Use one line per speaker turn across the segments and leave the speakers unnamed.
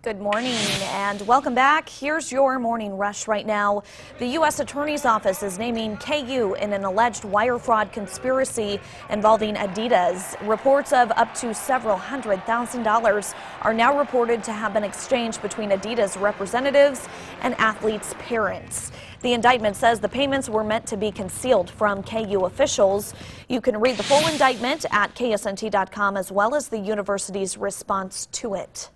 Good morning and welcome back. Here's your morning rush right now. The U.S. Attorney's Office is naming KU in an alleged wire fraud conspiracy involving Adidas. Reports of up to several $100,000 are now reported to have been exchanged between Adidas representatives and athletes' parents. The indictment says the payments were meant to be concealed from KU officials. You can read the full indictment at KSNT.com as well as the university's response to it.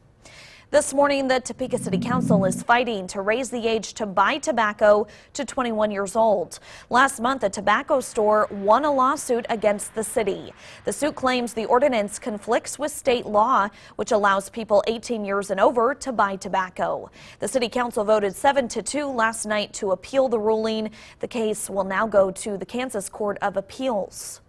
This morning, the Topeka City Council is fighting to raise the age to buy tobacco to 21 years old. Last month, a tobacco store won a lawsuit against the city. The suit claims the ordinance conflicts with state law, which allows people 18 years and over to buy tobacco. The City Council voted 7-2 last night to appeal the ruling. The case will now go to the Kansas Court of Appeals.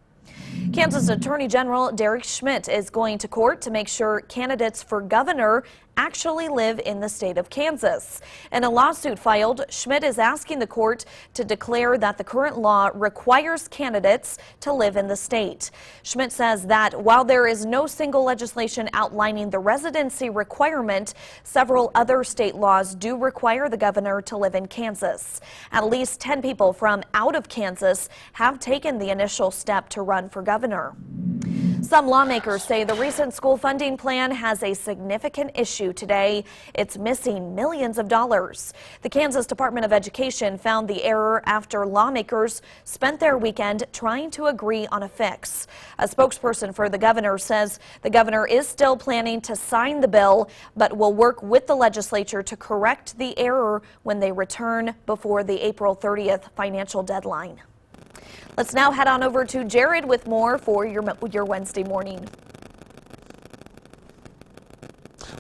Kansas Attorney General Derek Schmidt is going to court to make sure candidates for governor actually live in the state of Kansas. In a lawsuit filed, Schmidt is asking the court to declare that the current law requires candidates to live in the state. Schmidt says that while there is no single legislation outlining the residency requirement, several other state laws do require the governor to live in Kansas. At least 10 people from out of Kansas have taken the initial step to run for governor. Some lawmakers say the recent school funding plan has a significant issue today. It's missing millions of dollars. The Kansas Department of Education found the error after lawmakers spent their weekend trying to agree on a fix. A spokesperson for the governor says the governor is still planning to sign the bill, but will work with the legislature to correct the error when they return before the April 30th financial deadline. Let's now head on over to Jared with more for your Wednesday morning.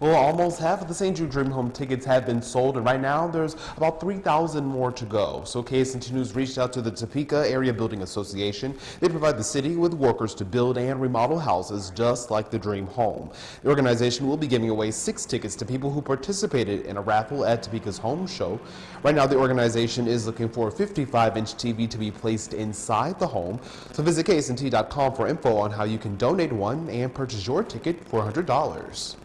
Well, almost half of the St. Jude Dream Home tickets have been sold, and right now there's about 3,000 more to go. So KSNT News reached out to the Topeka Area Building Association. They provide the city with workers to build and remodel houses just like the Dream Home. The organization will be giving away 6 tickets to people who participated in a raffle at Topeka's home show. Right now, the organization is looking for a 55-inch TV to be placed inside the home. So visit KSNT.com for info on how you can donate one and purchase your ticket for $100.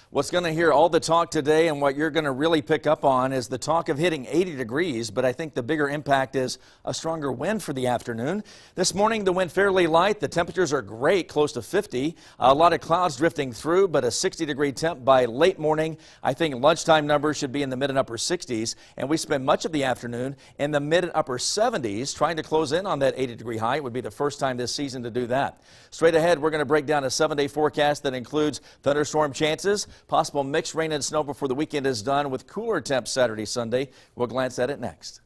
What's going to hear all the talk today and what you're going to really pick up on is the talk of hitting 80 degrees, but I think the bigger impact is a stronger wind for the afternoon. This morning, the wind fairly light. The temperatures are great, close to 50. A lot of clouds drifting through, but a 60-degree temp by late morning. I think lunchtime numbers should be in the mid and upper 60s, and we spend much of the afternoon in the mid and upper 70s trying to close in on that 80-degree high. It would be the first time this season to do that. Straight ahead, we're going to break down a 7-day forecast that includes thunderstorm chances, possible mixed rain and snow before the weekend is done with cooler temps Saturday, Sunday. We'll glance at it next.